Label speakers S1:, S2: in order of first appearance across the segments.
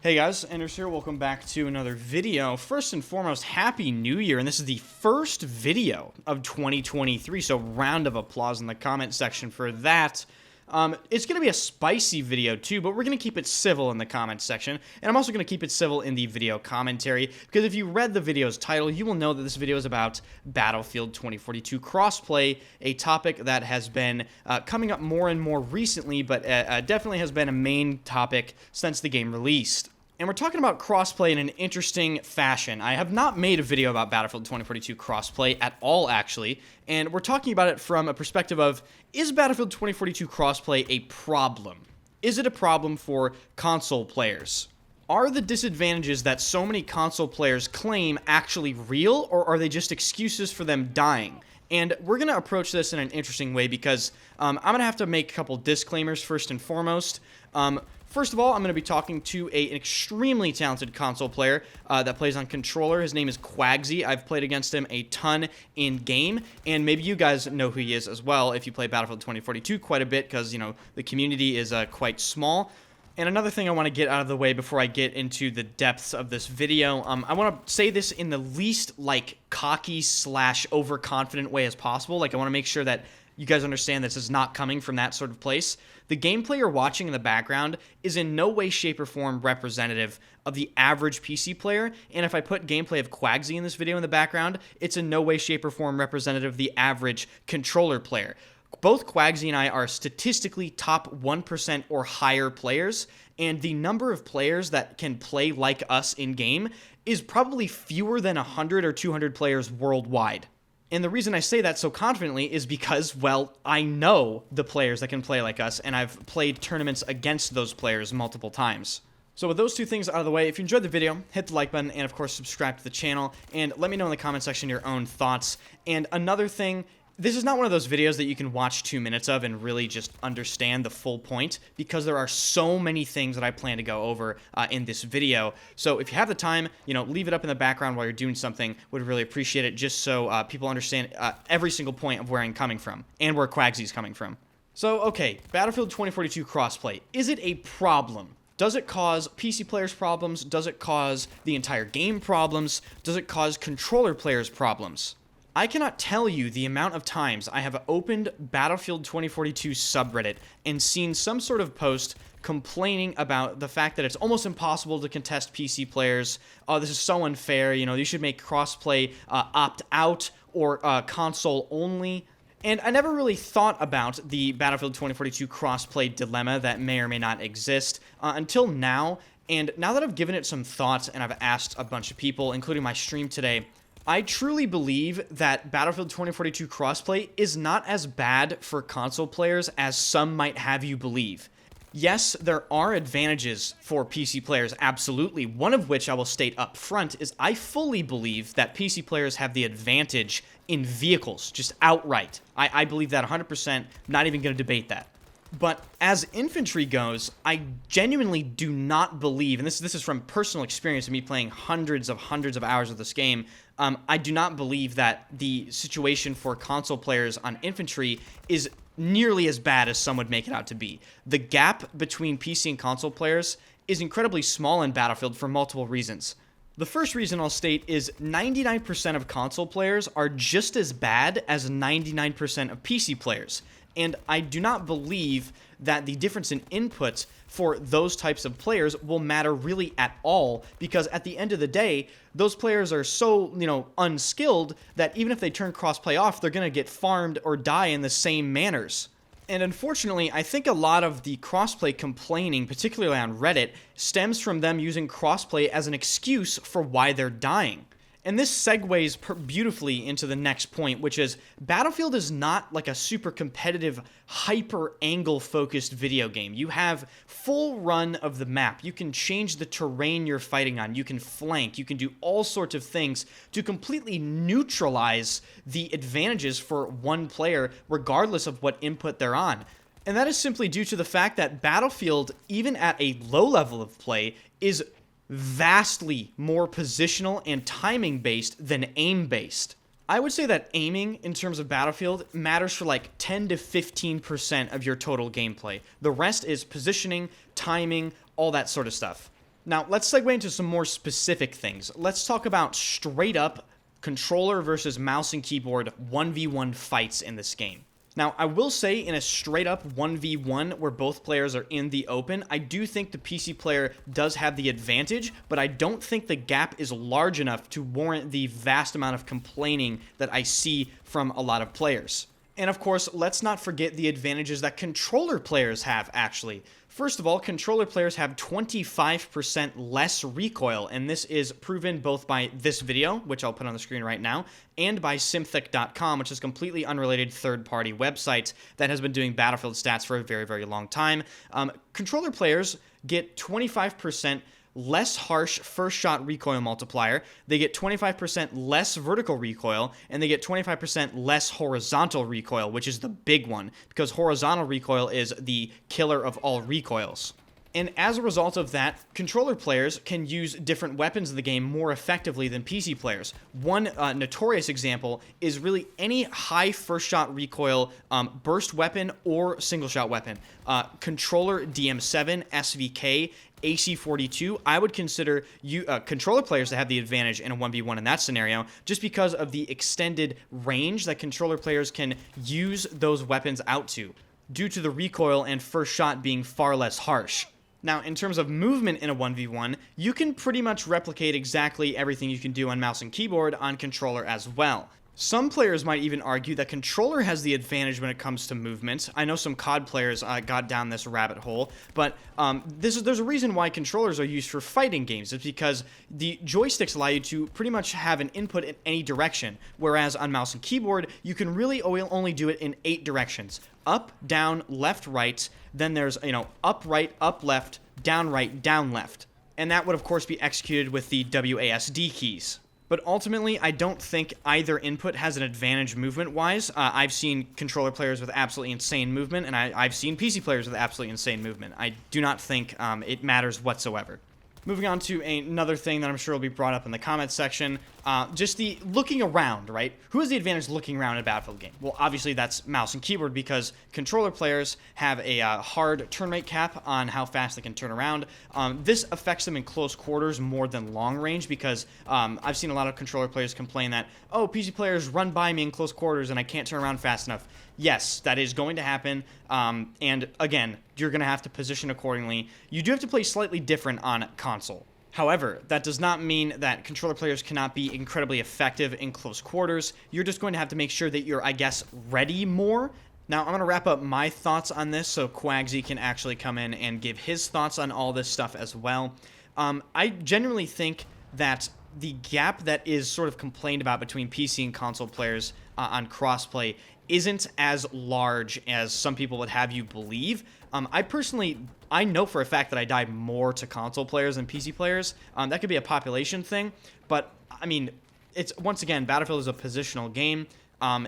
S1: Hey guys, Anders here. Welcome back to another video. First and foremost, Happy New Year, and this is the first video of 2023, so round of applause in the comment section for that. It's going to be a spicy video too, but we're going to keep it civil in the comment section, and I'm also going to keep it civil in the video commentary, because if you read the video's title, you will know that this video is about Battlefield 2042 Crossplay, a topic that has been coming up more and more recently, but definitely has been a main topic since the game released. And we're talking about crossplay in an interesting fashion. I have not made a video about Battlefield 2042 crossplay at all, actually, and we're talking about it from a perspective of, is Battlefield 2042 crossplay a problem? Is it a problem for console players? Are the disadvantages that so many console players claim actually real, or are they just excuses for them dying? And we're going to approach this in an interesting way because I'm going to have to make a couple disclaimers first and foremost. First of all, I'm going to be talking to an extremely talented console player that plays on controller. His name is Quagsie. I've played against him a ton in game, and maybe you guys know who he is as well if you play Battlefield 2042 quite a bit, because, you know, the community is quite small. And another thing I want to get out of the way before I get into the depths of this video, I want to say this in the least, cocky / overconfident way as possible. I want to make sure that you guys understand this is not coming from that sort of place. The gameplay you're watching in the background is in no way, shape, or form representative of the average PC player, and if I put gameplay of Quagsie in this video in the background, it's in no way, shape, or form representative of the average controller player. Both Quagsie and I are statistically top 1% or higher players, and the number of players that can play like us in-game is probably fewer than 100 or 200 players worldwide. And the reason I say that so confidently is because, well, I know the players that can play like us, and I've played tournaments against those players multiple times. So with those two things out of the way, if you enjoyed the video, hit the like button, and of course subscribe to the channel, and let me know in the comment section your own thoughts. And another thing, this is not one of those videos that you can watch 2 minutes of and really just understand the full point, because there are so many things that I plan to go over in this video. So if you have the time, leave it up in the background while you're doing something. Would really appreciate it, just so people understand every single point of where I'm coming from and where Quagsie's coming from. So, okay, Battlefield 2042 crossplay. Is it a problem? Does it cause PC players problems? Does it cause the entire game problems? Does it cause controller players problems? I cannot tell you the amount of times I have opened Battlefield 2042 subreddit and seen some sort of post complaining about the fact that it's almost impossible to contest PC players. Oh, this is so unfair. You should make crossplay opt out or console only. And I never really thought about the Battlefield 2042 crossplay dilemma that may or may not exist until now. And now that I've given it some thoughts and I've asked a bunch of people, including my stream today, I truly believe that Battlefield 2042 crossplay is not as bad for console players as some might have you believe. Yes, there are advantages for PC players, absolutely. One of which I will state up front is I fully believe that PC players have the advantage in vehicles, just outright. I believe that 100%, not even going to debate that. But as infantry goes, I genuinely do not believe, and this is from personal experience of me playing hundreds of hours of this game, I do not believe that the situation for console players on infantry is nearly as bad as some would make it out to be. The gap between PC and console players is incredibly small in Battlefield for multiple reasons. The first reason I'll state is 99% of console players are just as bad as 99% of PC players. And I do not believe that the difference in input for those types of players will matter really at all, because at the end of the day, those players are so, unskilled that even if they turn crossplay off, they're going to get farmed or die in the same manners. And unfortunately, I think a lot of the crossplay complaining, particularly on Reddit, stems from them using crossplay as an excuse for why they're dying. And this segues beautifully into the next point, which is Battlefield is not like a super competitive, hyper-angle-focused video game. You have full run of the map. You can change the terrain you're fighting on. You can flank. You can do all sorts of things to completely neutralize the advantages for one player, regardless of what input they're on. And that is simply due to the fact that Battlefield, even at a low level of play, is vastly more positional and timing based than aim based. I would say that aiming in terms of Battlefield matters for like 10 to 15% of your total gameplay. The rest is positioning, timing, all that sort of stuff. Now, let's segue into some more specific things. Let's talk about straight up controller versus mouse and keyboard 1v1 fights in this game. Now, I will say in a straight up 1v1 where both players are in the open, I do think the PC player does have the advantage, but I don't think the gap is large enough to warrant the vast amount of complaining that I see from a lot of players. And of course, let's not forget the advantages that controller players have, actually. First of all, controller players have 25% less recoil, and this is proven both by this video, which I'll put on the screen right now, and by Simthic.com, which is a completely unrelated third-party website that has been doing Battlefield stats for a very, very long time. Controller players get 25% less harsh first shot recoil multiplier, they get 25% less vertical recoil, and they get 25% less horizontal recoil, which is the big one, because horizontal recoil is the killer of all recoils. And as a result of that, controller players can use different weapons in the game more effectively than PC players. One notorious example is really any high first shot recoil burst weapon or single shot weapon. Controller DM7, SVK, AC42, I would consider controller players to have the advantage in a 1v1 in that scenario, just because of the extended range that controller players can use those weapons out to, due to the recoil and first shot being far less harsh. Now, in terms of movement in a 1v1, you can pretty much replicate exactly everything you can do on mouse and keyboard on controller as well. Some players might even argue that controller has the advantage when it comes to movement. I know some COD players got down this rabbit hole, but there's a reason why controllers are used for fighting games. It's because the joysticks allow you to pretty much have an input in any direction, whereas on mouse and keyboard, you can really only do it in 8 directions. Up, down, left, right, then there's, up, right, up, left, down, left. And that would, of course, be executed with the WASD keys. But ultimately, I don't think either input has an advantage movement-wise. I've seen controller players with absolutely insane movement, and I've seen PC players with absolutely insane movement. I do not think it matters whatsoever. Moving on to another thing that I'm sure will be brought up in the comments section, just the looking around, right? Who has the advantage looking around in a Battlefield game? Well, obviously that's mouse and keyboard, because controller players have a hard turn rate cap on how fast they can turn around. This affects them in close quarters more than long range, because I've seen a lot of controller players complain that, oh, PC players run by me in close quarters and I can't turn around fast enough. Yes, that is going to happen, and again, you're going to have to position accordingly. You do have to play slightly different on console. However, that does not mean that controller players cannot be incredibly effective in close quarters. You're just going to have to make sure that you're, I guess, ready more. Now, I'm going to wrap up my thoughts on this so Quagsie can actually come in and give his thoughts on all this stuff as well. I genuinely think that the gap that is sort of complained about between PC and console players on crossplay isn't as large as some people would have you believe. I know for a fact that I die more to console players than PC players. That could be a population thing, but I mean, it's once again, Battlefield is a positional game.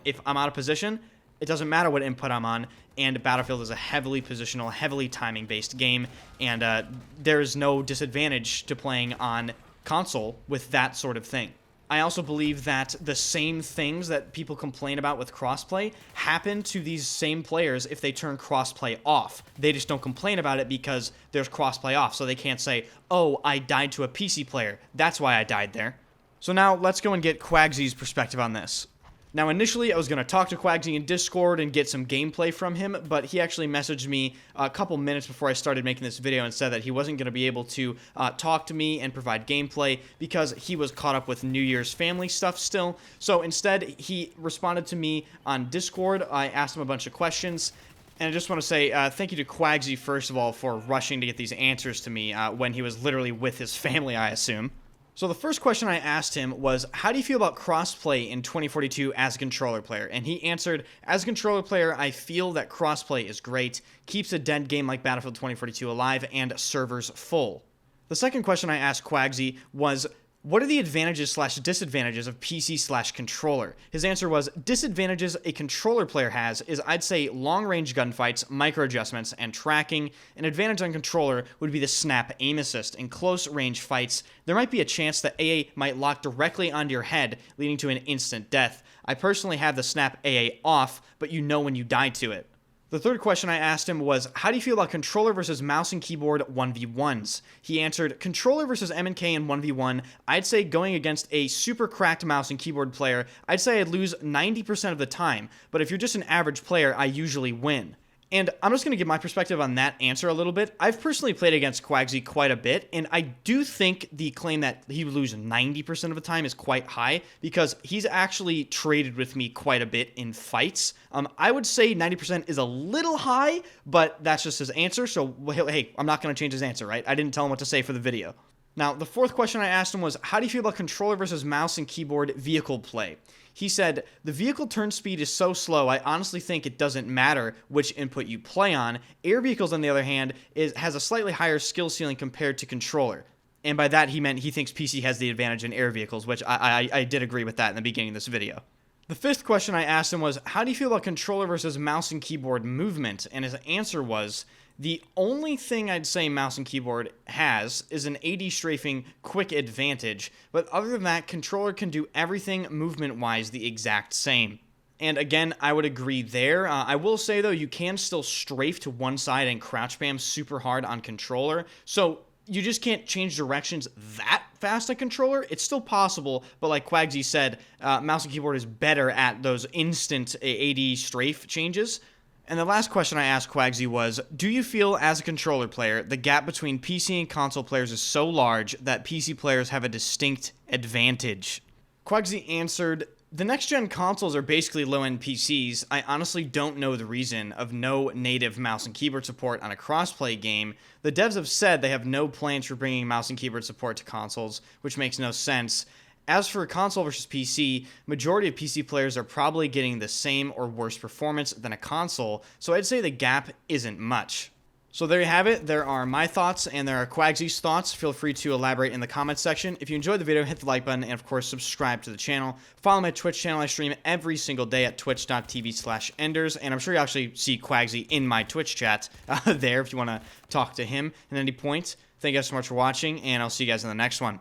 S1: If I'm out of position, it doesn't matter what input I'm on, and Battlefield is a heavily positional, heavily timing-based game, and there is no disadvantage to playing on console with that sort of thing. I also believe that the same things that people complain about with crossplay happen to these same players if they turn crossplay off. They just don't complain about it because there's crossplay off, so they can't say, oh, I died to a PC player. That's why I died there. So now let's go and get Quagsie's perspective on this. Now, initially, I was going to talk to Quagsie in Discord and get some gameplay from him, but he actually messaged me a couple minutes before I started making this video and said that he wasn't going to be able to talk to me and provide gameplay because he was caught up with New Year's family stuff still. So instead, he responded to me on Discord. I asked him a bunch of questions, and I just want to say thank you to Quagsie, first of all, for rushing to get these answers to me when he was literally with his family, I assume. So the first question I asked him was, how do you feel about crossplay in 2042 as a controller player? And he answered, as a controller player, I feel that crossplay is great, keeps a dead game like Battlefield 2042 alive, and servers full. The second question I asked Quagsie was, what are the advantages / disadvantages of PC / controller? His answer was, disadvantages a controller player has is, I'd say, long-range gunfights, micro-adjustments, and tracking. An advantage on controller would be the snap aim assist. In close-range fights, there might be a chance that AA might lock directly onto your head, leading to an instant death. I personally have the snap AA off, but you know when you die to it. The third question I asked him was, how do you feel about controller versus mouse and keyboard 1v1s? He answered, controller versus M&K in 1v1, I'd say going against a super cracked mouse and keyboard player, I'd say I'd lose 90% of the time, but if you're just an average player, I usually win. And I'm just going to give my perspective on that answer a little bit. I've personally played against Quagsie quite a bit, and I do think the claim that he would lose 90% of the time is quite high, because he's actually traded with me quite a bit in fights. I would say 90% is a little high, but that's just his answer, so hey, I'm not going to change his answer, right? I didn't tell him what to say for the video. Now, the fourth question I asked him was, how do you feel about controller versus mouse and keyboard vehicle play? He said, the vehicle turn speed is so slow, I honestly think it doesn't matter which input you play on. Air vehicles, on the other hand, has a slightly higher skill ceiling compared to controller. And by that, he meant he thinks PC has the advantage in air vehicles, which I did agree with that in the beginning of this video. The fifth question I asked him was, how do you feel about controller versus mouse and keyboard movement? And his answer was, the only thing I'd say mouse and keyboard has is an AD strafing quick advantage, but other than that, controller can do everything movement-wise the exact same. And again, I would agree there. I will say, though, you can still strafe to one side and crouch spam super hard on controller, so you just can't change directions that fast on controller. It's still possible, but like Quagsie said, mouse and keyboard is better at those instant AD strafe changes. And the last question I asked Quagsie was, do you feel as a controller player, the gap between PC and console players is so large that PC players have a distinct advantage? Quagsie answered, the next-gen consoles are basically low-end PCs. I honestly don't know the reason of no native mouse and keyboard support on a crossplay game. The devs have said they have no plans for bringing mouse and keyboard support to consoles, which makes no sense. As for console versus PC, majority of PC players are probably getting the same or worse performance than a console, so I'd say the gap isn't much. So there you have it. There are my thoughts and there are Quagsie's thoughts. Feel free to elaborate in the comments section. If you enjoyed the video, hit the like button and of course subscribe to the channel. Follow my Twitch channel. I stream every single day at twitch.tv/enders, and I'm sure you actually see Quagsie in my Twitch chat there if you want to talk to him at any point. Thank you guys so much for watching, and I'll see you guys in the next one.